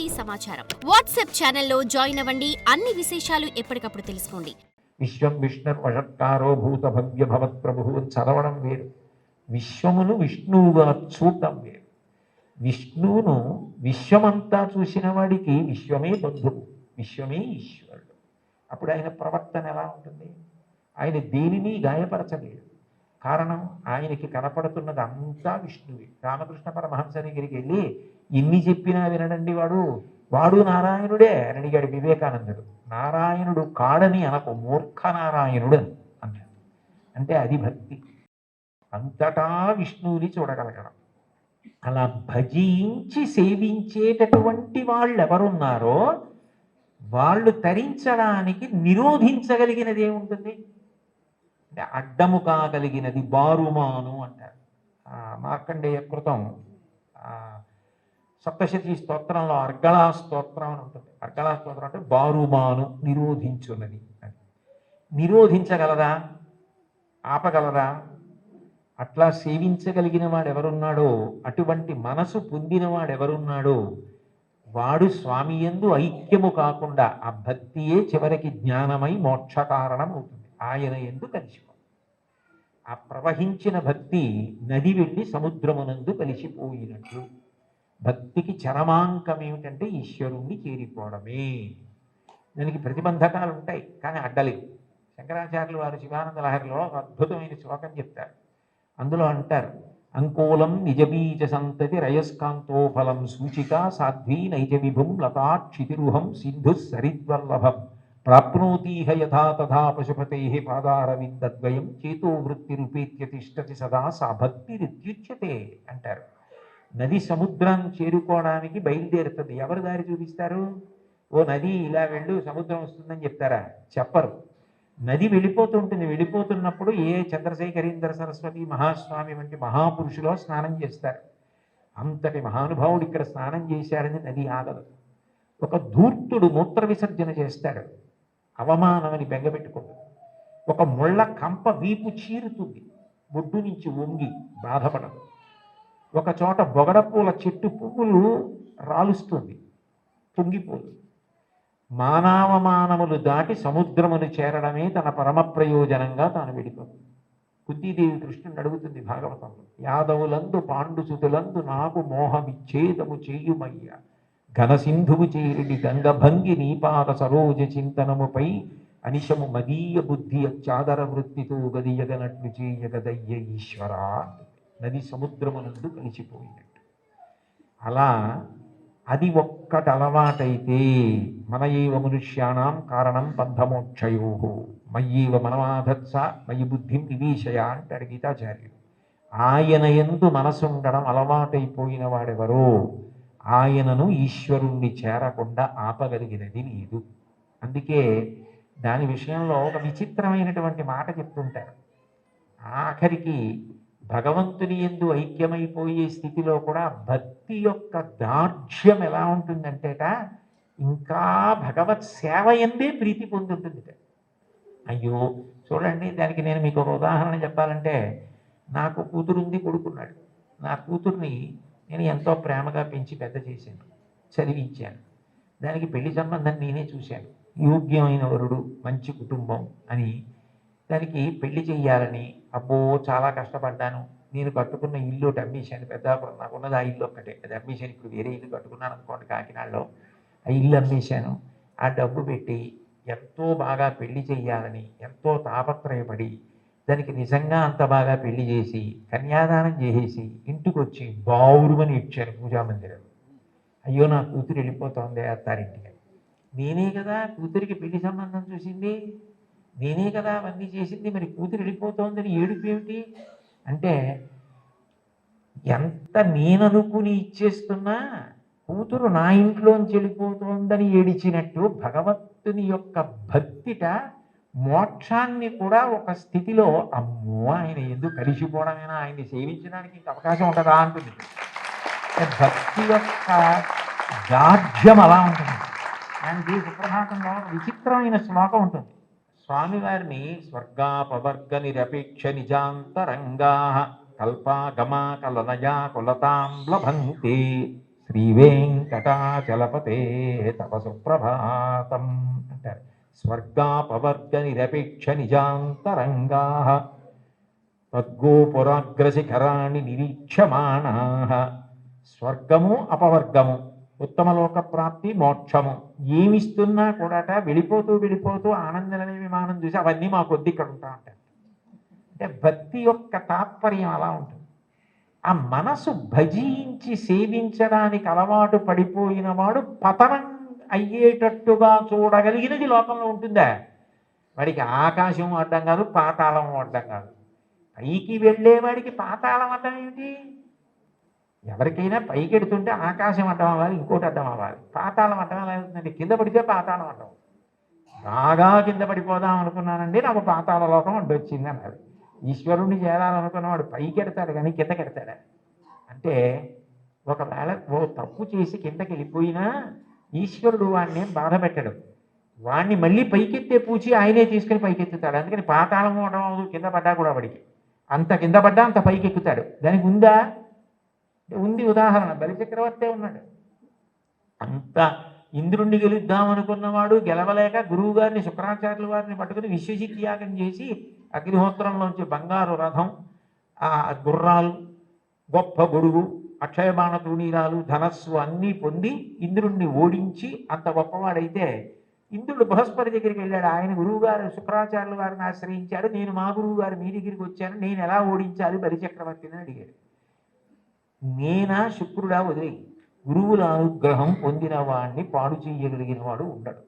పూర్తి సమాచారం వాట్సాప్ ఛానల్లో జాయిన్ అవ్వండి. అన్ని విశేషాలు ఎప్పటికప్పుడు తెలుసుకోండి. విశ్వం విష్ణుర్వషత్కారో భూత భవ్య భవత్ ప్రభు అని చదవడం వేరు, విశ్వమును విష్ణువుగా చూడటం వేరు. విష్ణువును విశ్వమంతా చూసిన వాడికి విశ్వమే బంధువు, విశ్వమే ఈశ్వరుడు. అప్పుడు ఆయన ప్రవర్తన ఎలా ఉంటుంది? ఆయన దేనిని గాయపరచలేడు. కారణం, ఆయనకి కనపడుతున్నది అంతా విష్ణువే. రామకృష్ణ పరమహంస దగ్గరికి వెళ్ళి ఇన్ని చెప్పినా వినడండి వాడు నారాయణుడే అని అడిగాడు వివేకానందుడు. నారాయణుడు కాడని అనకు, మూర్ఖ నారాయణుడు అని అన్నాడు. అంటే అది భక్తి, అంతటా విష్ణువుని చూడగలగడం. అలా భజించి సేవించేటటువంటి వాళ్ళు ఎవరున్నారో వాళ్ళు తరించడానికి నిరోధించగలిగినది ఏముంటుంది అంటే అడ్డము కాగలిగినది బారుమాను అంటారు. మార్కండేయ కృతం సప్తశతి స్తోత్రంలో అర్గళా స్తోత్రం అని ఉంటుంది. అర్గళా స్తోత్రం అంటే బారుమాను, నిరోధించున్నది అని. నిరోధించగలదా? ఆపగలదా? అట్లా సేవించగలిగిన వాడు ఎవరున్నాడో, అటువంటి మనసు పొందినవాడు ఎవరున్నాడో వాడు స్వామి యందు ఐక్యము కాకుండా ఆ భక్తియే చివరికి జ్ఞానమై మోక్ష కారణం అవుతుంది. ఆయన యందు కలిసిపో. ఆ ప్రవహించిన భక్తి నది వెళ్ళి సముద్రమునందు కలిసిపోయినట్లు. భక్తికి చరమాంకం ఏమిటంటే ఈశ్వరుణ్ణి చేరిపోవడమే. దానికి ప్రతిబంధకాలు ఉంటాయి, కానీ అడ్డలేవు. శంకరాచార్యులు వారు శివానంద లహరిలో ఒక అద్భుతమైన శ్లోకం చెప్తారు. అందులో అంటారు, అంకోలం నిజబీజ సంతతి రయస్కాంతోఫలం సూచిక సాధ్వీ నైజ విభుం లతాక్షితిరుహం సింధు సరిద్వల్లభం ప్రాప్నోతీహ యథా తథా పశుపతే పాదారవిందద్వయం చేతో వృత్తి రూపేత్య తిష్టతి సదా సా భక్తిరిత్యుచ్యతే అంటారు. నది సముద్రాన్ని చేరుకోవడానికి బయలుదేరుతుంది. ఎవరు దారి చూపిస్తారు? ఓ నది ఇలా వెళ్ళు సముద్రం వస్తుందని చెప్తారా? చెప్పరు. నది వెళ్ళిపోతుంటుంది. వెళ్ళిపోతున్నప్పుడు ఏ చంద్రశేఖరీంద్ర సరస్వతి మహాస్వామి వంటి మహాపురుషులో స్నానం చేస్తారు. అంతటి మహానుభావుడు ఇక్కడ స్నానం చేశాడని నది ఆగదు. ఒక ధూర్తుడు మూత్ర విసర్జన చేస్తాడు, అవమానమని బెంగపెట్టుకోడు. ఒక ముళ్ళ కంప వీపు చీరుతుంది, బొడ్డు నుంచి వంగి బాధపడదు. ఒక చోట బొగడపూల చెట్టు పువ్వులు రాలుస్తుంది, పొంగిపోదు. మానవమానములు దాటి సముద్రమును చేరడమే తన పరమ ప్రయోజనంగా తాను వెళ్ళిపోతుంది. కుంతీదేవి కృష్ణుని అడుగుతుంది భాగవతంలో, యాదవులందు పాండుసుతులందు నాకు మోహమిచ్ఛేదము చేయుమయ్య ఘనసింధువు చేరిడి గంగభంగి నీపాద సరోజ చింతనముపై అనిశము మదీయ బుద్ధి అచ్చాదర వృత్తితో గదియగనట్లు చేయగదయ్య ఈశ్వరా. నది సముద్రమునందు కలిసిపోయినట్టు. అలా అది ఒక్కటి అలవాటైతే మన ఏవ మనుష్యాణం కారణం బంధమోక్షయో మయ్యేవ మనమాధత్స మయి బుద్ధిం నివేశయ అంటాడు గీతాచార్యుడు. ఆయన యందు మనసు ఉండడం అలవాటైపోయిన వాడెవరో ఆయనను ఈశ్వరుణ్ణి చేరకుండా ఆపగలిగినది లేదు. అందుకే దాని విషయంలో ఒక విచిత్రమైనటువంటి మాట చెప్తుంటారు. ఆఖరికి భగవంతుని యందు ఐక్యమైపోయే స్థితిలో కూడా భక్తి యొక్క దార్ఢ్యం ఎలా ఉంటుందంటేట, ఇంకా భగవత్ సేవ ఎందే ప్రీతి పొందుతుంది. అయ్యో చూడండి, దానికి నేను మీకు ఒక ఉదాహరణ చెప్పాలంటే, నాకు కూతురుంది, కొడుకున్నాడు. నా కూతుర్ని నేను ఎంతో ప్రేమగా పెంచి పెద్ద చేశాను, చదివించాను. దానికి పెళ్లి సంబంధం నేనే చూశాను, యోగ్యమైన వరుడు, మంచి కుటుంబం అని. దానికి పెళ్లి చెయ్యాలని అబ్బో చాలా కష్టపడ్డాను. నేను కట్టుకున్న ఇల్లు ఒకటి అమ్మేశాను, పెద్దాపురం నాకున్నది ఆ ఇల్లు ఒక్కటే, అది అమ్మేశాను. ఇప్పుడు వేరే ఇల్లు కట్టుకున్నాను అనుకోండి కాకినాడలో, ఆ ఇల్లు అమ్మేశాను. ఆ డబ్బు పెట్టి ఎంతో బాగా పెళ్లి చెయ్యాలని ఎంతో తాపత్రయపడి దానికి నిజంగా అంత బాగా పెళ్లి చేసి కన్యాదానం చేసేసి ఇంటికి వచ్చి బావురుమని ఇచ్చాను పూజామందిరం. అయ్యో నా కూతురు వెళ్ళిపోతోంది అత్తారింటికి. నేనే కదా కూతురికి పెళ్లి సంబంధం చూసింది, నేనే కదా అవన్నీ చేసింది, మరి కూతురు వెళ్ళిపోతోందని ఏడుపు ఏమిటి అంటే, ఎంత నేననుకుని ఇచ్చేస్తున్నా కూతురు నా ఇంట్లోంచి వెళ్ళిపోతోందని ఏడిచినట్టు భగవంతుని యొక్క భక్తిట మోక్షాన్ని కూడా ఒక స్థితిలో అమ్మో ఆయన ఎందుకు కలిసిపోవడమైనా ఆయన్ని సేవించడానికి ఇంక అవకాశం ఉంటుందా అంటుంది. భక్తి యొక్క దార్ఢ్యం అలా ఉంటుంది. దానికి సుప్రభాతంలో విచిత్రమైన శ్లోకం ఉంటుంది. స్వామివారిని స్వర్గాపవర్గ నిరపేక్ష నిజాంతరంగా కల్పాగమా కలనయా కులతాం లభంతే శ్రీవేంకటాచలపతే తప సుప్రభాతం అంటారు. స్వర్గాపవర్గ నిరపేక్ష నిజాంతరంగా తద్గోపురాగ్రశిఖరాన్ని నిరీక్షమాణా. స్వర్గము అపవర్గము, ఉత్తమలోక ప్రాప్తి, మోక్షము ఏమిస్తున్నా కూడాట వెళ్ళిపోతూ వెళ్ళిపోతూ ఆనందలనే విమానం చూసి అవన్నీ మా కొద్ది ఇక్కడ ఉంటా అంటారు. అంటే భక్తి యొక్క తాత్పర్యం అలా ఉంటుంది. ఆ మనసు భజించి సేవించడానికి అలవాటు పడిపోయిన వాడు పతనం అయ్యేటట్టుగా చూడగలిగినది లోకంలో ఉంటుందా? వాడికి ఆకాశం అడ్డం కాదు, పాతాళం అడ్డం కాదు. పైకి వెళ్ళేవాడికి పాతాళం అడ్డం ఏమిటి? ఎవరికైనా పైకి ఎడుతుంటే ఆకాశం అడ్డం అవ్వాలి, ఇంకోటి అడ్డం అవ్వాలి. పాతాళం అడ్డం ఎలా అవుతుందండి? కింద పడితే పాతాళం అడ్డం. బాగా కింద పడిపోదాం అనుకున్నానండి, నాకు పాతాళ లోకం అడ్డొచ్చింది అన్నది. ఈశ్వరుణ్ణి చేరాలనుకున్నవాడు పైకి ఎడతాడు కానీ కిందకి ఎడతాడా? అంటే ఒకవేళ ఓ తప్పు చేసి కిందకి వెళ్ళిపోయినా ఈశ్వరుడు వాడిని బాధ పెట్టడు. వాడిని మళ్ళీ పైకెత్తే పూచి ఆయనే తీసుకుని పైకెత్తుతాడు. అందుకని పాతాళం అవడం కింద పడ్డా కూడా వాడికి అంత కింద పడ్డా అంత పైకెక్కుతాడు. దానికి ఉందా? ఉంది. ఉదాహరణ బలిచక్రవర్తే ఉన్నాడు. అంత ఇంద్రుణ్ణి గెలుద్దాం అనుకున్నవాడు గెలవలేక గురువు గారిని, శుక్రాచార్యుల వారిని పట్టుకుని విశ్వజిత్ యాగం చేసి అగ్నిహోత్రంలోంచి బంగారు రథం, ఆ గుర్రాలు, గొప్ప గొడుగు, అక్షయబాణ తూణీరాలు, ధనస్సు అన్నీ పొంది ఇంద్రుణ్ణి ఓడించి అంత గొప్పవాడైతే ఇంద్రుడు బృహస్పతి దగ్గరికి వెళ్ళాడు. ఆయన గురువుగారు శుక్రాచార్యుల వారిని ఆశ్రయించాడు. నేను మా గురువు గారు మీ దగ్గరికి వచ్చాను, నేను ఎలా ఓడించాలి బలిచక్రవర్తిని అడిగాడు. నేనా శుక్రుడా? వదిలి గురువుల అనుగ్రహం పొందిన వాడిని పాడు చేయగలిగిన వాడు ఉండడు.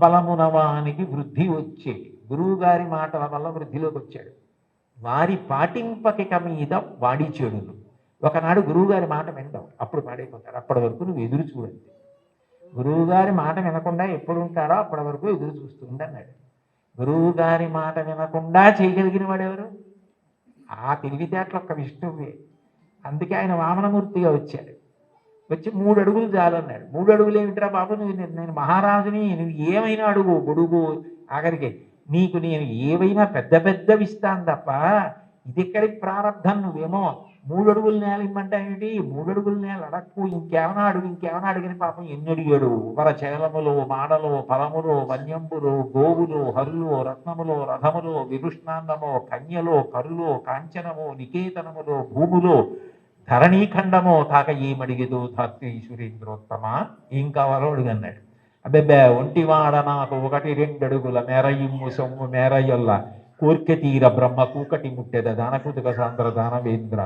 బలమున వానికి వృద్ధి వచ్చే గురువు గారి మాటల వల్ల వృద్ధిలోకి వచ్చాడు. వారి పాటింపకిక మీద వాడి చెడులు. ఒకనాడు గురువుగారి మాట వింటావు, అప్పుడు పాడైపోతాడు. అప్పటి వరకు నువ్వు ఎదురు చూడండి. గురువుగారి మాట వినకుండా ఎప్పుడు ఉంటాడో అప్పటి వరకు ఎదురు చూస్తుంది అన్నాడు. గురువు గారి మాట వినకుండా చేయగలిగిన వాడెవరు? ఆ తెలివితేటలు ఒక్క విష్ణువే. అందుకే ఆయన వామనమూర్తిగా వచ్చాడు. వచ్చి 3 అడుగులు చాలన్నాడు. 3 అడుగులు ఏమిట్రా బాబు, నేను మహారాజుని, నువ్వు ఏమైనా అడుగు, గొడుగు, ఆఖరికి నీకు నేను ఏవైనా పెద్ద పెద్దవి ఇస్తాను తప్ప ఇది ఎక్కడికి ప్రారంధం. నువ్వేమో 3 అడుగుల నేల ఇమ్మంటా ఏమిటి? 3 అడుగుల నేల అడక్కు, ఇంకేమైనా అడుగు, ఇంకేమైనా అడిగిన పాపం ఎన్ని అడిగాడు. వరచేలములు, మాడలు, ఫలములు, వన్యంబులు, గోవులు, హరులు, రత్నములు, రథములు, విరుష్ణాండము, కన్యలో, కరులో, కాంచనము, నికేతనములు, భూములు, ధరణీఖండమో తాక ఏమడిగేదో ధాత్రి సురేంద్రోత్తమ, ఏం కావాలో అడుగన్నాడు. అబ్బెబ్బే ఒంటివాడ నాకు 1-2 అడుగుల మేరయిమ్ము సొమ్ము మేరయ్యొల్ల కోర్కె తీర బ్రహ్మ కూకటి ముట్టెద దానకుతుక సాంద్ర దానవేంద్ర.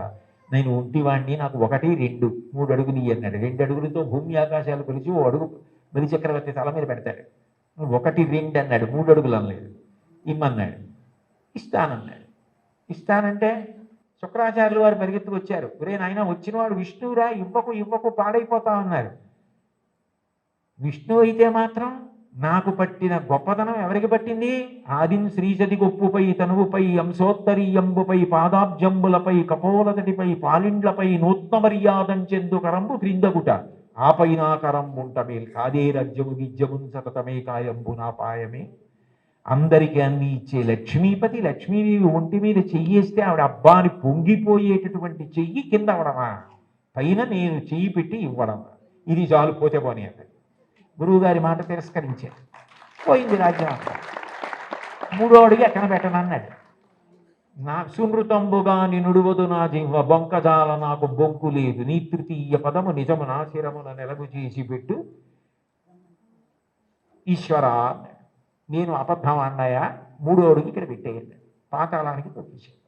నేను ఒంటివాణ్ణి, నాకు 1-2 3 అడుగులు అన్నాడు. 2 అడుగులతో భూమి ఆకాశాలు కొలిచి 1 అడుగు బలిచక్రవర్తి తల మీద పెడతాడు. 1-2 అన్నాడు, 3 అడుగులు అనలేదు. ఇమ్మన్నాడు, ఇస్తానన్నాడు. ఇస్తానంటే శుక్రాచార్యులు వారు పరిగెత్తుకు వచ్చారు. ఒరే నాయన, వచ్చినవాడు విష్ణువురా, ఇవ్వకు పాడైపోతా ఉన్నారు. విష్ణువు అయితే మాత్రం నాకు పట్టిన గొప్పతనం ఎవరికి పట్టింది? ఆదిం శ్రీసతి గొప్పుపై తనువుపై అంశోత్తరీయంబుపై పాదాబ్జంబులపై కపోలతటిపై పాలిండ్లపై నూత్న మర్యాదం చెందు కరంబు క్రిందగుట ఆపైనా కరంబుంటమేల్ కాదే రజ్యము విద్యమున్ సతతమే కాయంబు నా పాయమే. అందరికీ అన్ని ఇచ్చే లక్ష్మీపతి, లక్ష్మీదేవి ఒంటి మీద చెయ్యేస్తే ఆవిడ అబ్బాని పొంగిపోయేటటువంటి చెయ్యి కింద అవడమా, పైన నేను చెయ్యి పెట్టి ఇవ్వడమా? ఇది చాలు, పోతే పోనీ అన్నాడు. గురువుగారి మాట తిరస్కరించాడు. పోయింది రాజ్యం. 3వ అడుగు ఎక్కడ పెట్టనన్నాడు. నా సునృతంబుగా నినుడువదు నా జిహ్వ బొంకజాల నాకు బొంకు లేదు, నీ తృతీయ పదము నిజము నా శిరమున నెలగు చేసి పెట్టు ఈశ్వరా. నేను అబద్ధం అన్నాయా? 3వ అడుగు ఇక్కడ పెట్టేయండి, పాతాళానికి తొక్కించాడు.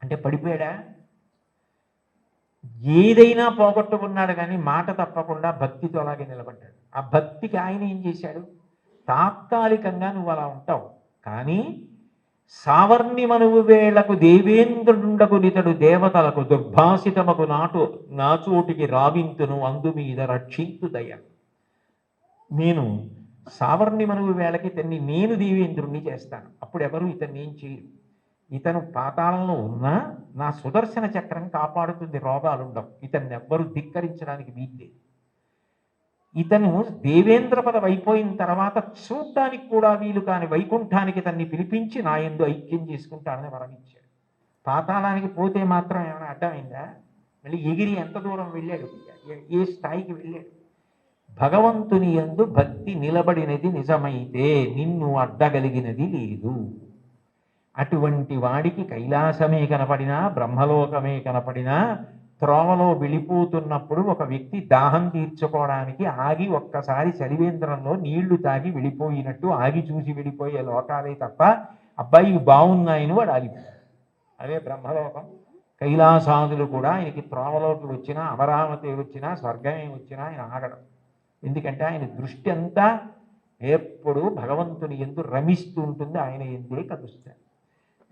అంటే పడిపోయాడా? ఏదైనా పోగొట్టుకున్నాడు కానీ మాట తప్పకుండా భక్తితో అలాగే నిలబడ్డాడు. ఆ భక్తికి ఆయన ఏం చేశాడు? తాత్కాలికంగా నువ్వు అలా ఉంటావు, కానీ సావర్ణిమనువు వేళకు దేవేంద్రుండకు నితడు దేవతలకు దుర్భాషితమకు నాచోటికి రావింతును అందు మీద రక్షింతు దయ. నేను సావర్ణిమనువు వేళకి ఇతన్ని నేను దేవేంద్రుణ్ణి చేస్తాను. అప్పుడు ఎవరు ఇతన్ని ఏం చేయరు. ఇతను పాతాళంలో ఉన్నా నా సుదర్శన చక్రం కాపాడుతుంది, రోగాలుండవు. ఇతన్ని ఎవ్వరూ ధిక్కరించడానికి వీల్లేదు. ఇతను దేవేంద్ర పదవి అయిపోయిన తర్వాత చూడ్డానికి కూడా వీలు కాని వైకుంఠానికి ఇతన్ని పిలిపించి నా యందు ఐక్యం చేసుకుంటానని వరమిచ్చాడు. పాతాళానికి పోతే మాత్రం ఏమైనా అడ్డమైందా? మళ్ళీ ఎగిరి ఎంత దూరం వెళ్ళాడు, ఏ స్థాయికి వెళ్ళాడు. భగవంతుని యందు భక్తి నిలబడినది నిజమైతే నిన్ను అడ్డగలిగినది లేదు. అటువంటి వాడికి కైలాసమే కనపడినా బ్రహ్మలోకమే కనపడినా త్రోవలో వెళ్ళిపోతున్నప్పుడు ఒక వ్యక్తి దాహం తీర్చుకోవడానికి ఆగి ఒక్కసారి చలివేంద్రంలో నీళ్లు తాగి వెళ్ళిపోయినట్టు ఆగి చూసి వెళ్ళిపోయే లోకాలే తప్ప అబ్బాయి ఇవి బాగున్నాయని వాడు ఆగిపోయాడు. అదే బ్రహ్మలోకం. కైలాసాదులు కూడా ఆయనకి త్రోవలోకి వచ్చినా అమరావతి వచ్చినా స్వర్గమే వచ్చినా ఆయన ఆగడం. ఎందుకంటే ఆయన దృష్టి అంతా ఎప్పుడూ భగవంతుని యందు రమిస్తూ ఉంటుంది, ఆయన ఎందే కలుస్తాడు.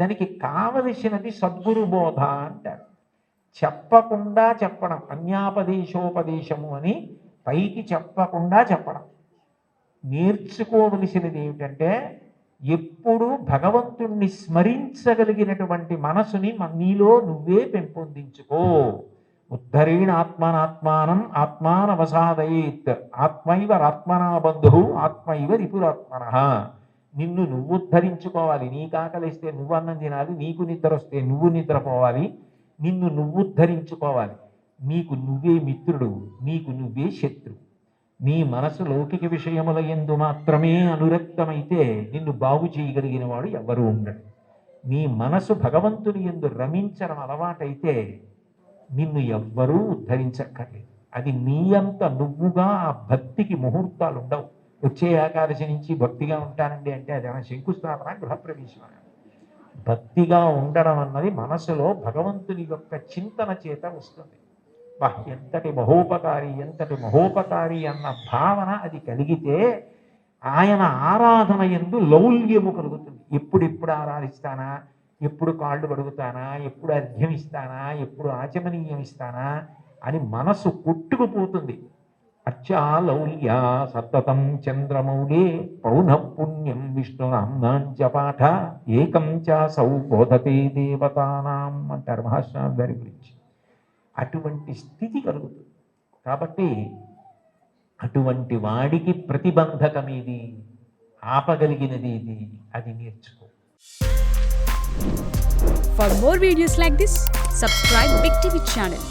దానికి కావలసినది సద్గురు బోధ అంటారు. చెప్పకుండా చెప్పడం, అన్యాపదేశోపదేశము అని పైకి చెప్పకుండా చెప్పడం. నేర్చుకోవలసినది ఏమిటంటే ఎప్పుడు భగవంతుణ్ణి స్మరించగలిగినటువంటి మనసుని నీలో నువ్వే పెంపొందించుకో. ఉద్ధరేణ ఆత్మనాత్మానం ఆత్మానవసాదయేత్ ఆత్మైవ ఆత్మనా బంధు ఆత్మైవ రిపురాత్మన. నిన్ను నువ్వు ఉద్ధరించుకోవాలి. నీకు ఆకలిస్తే నువ్వు అన్నం తినాలి, నీకు నిద్ర వస్తే నువ్వు నిద్రపోవాలి. నిన్ను నువ్వు ఉద్ధరించుకోవాలి. నీకు నువ్వే మిత్రుడు, నీకు నువ్వే శత్రువు. నీ మనసు లౌకిక విషయముల యందు మాత్రమే అనురక్తమైతే నిన్ను బాగు చేయగలిగిన వాడు ఎవరు ఉండడు. నీ మనసు భగవంతుని యందు రమించడం అలవాటైతే నిన్ను ఎవ్వరూ ఉద్ధరించక్కర్లేదు. అది నీ అంత నువ్వుగా ఆ భక్తికి ముహూర్తాలు ఉండవు. వచ్చే ఏకాదశి నుంచి భక్తిగా ఉంటానండి అంటే అది ఏమైనా శంకుస్థాపన, గృహప్రవేశం. భక్తిగా ఉండడం అన్నది మనసులో భగవంతుని యొక్క చింతన చేత వస్తుంది. ఎంతటి మహోపకారి అన్న భావన అది కలిగితే ఆయన ఆరాధన యందు లౌల్యము కలుగుతుంది. ఎప్పుడు ఆరాధిస్తానా, ఎప్పుడు కాళ్ళు కడుగుతానా, ఎప్పుడు అర్ఘ్యం ఇస్తానా, ఎప్పుడు ఆచమనీయం ఇస్తానా అని మనసు కొట్టుకుపోతుంది. అర్చాలౌల్యా సతతం చంద్రమౌళే పౌనఃపుణ్యం విష్ణునామ్నాంచ పాఠ ఏకం చాసౌ బోధతే దేవతానాం అంటారు మహాస్వామి గారి గురించి. అటువంటి స్థితి కలుగుతుంది. కాబట్టి అటువంటి వాడికి ప్రతిబంధకమేది, ఆపగలిగినది ఏది, అది నేర్చుకో. For more videos like this, subscribe Big TV channel.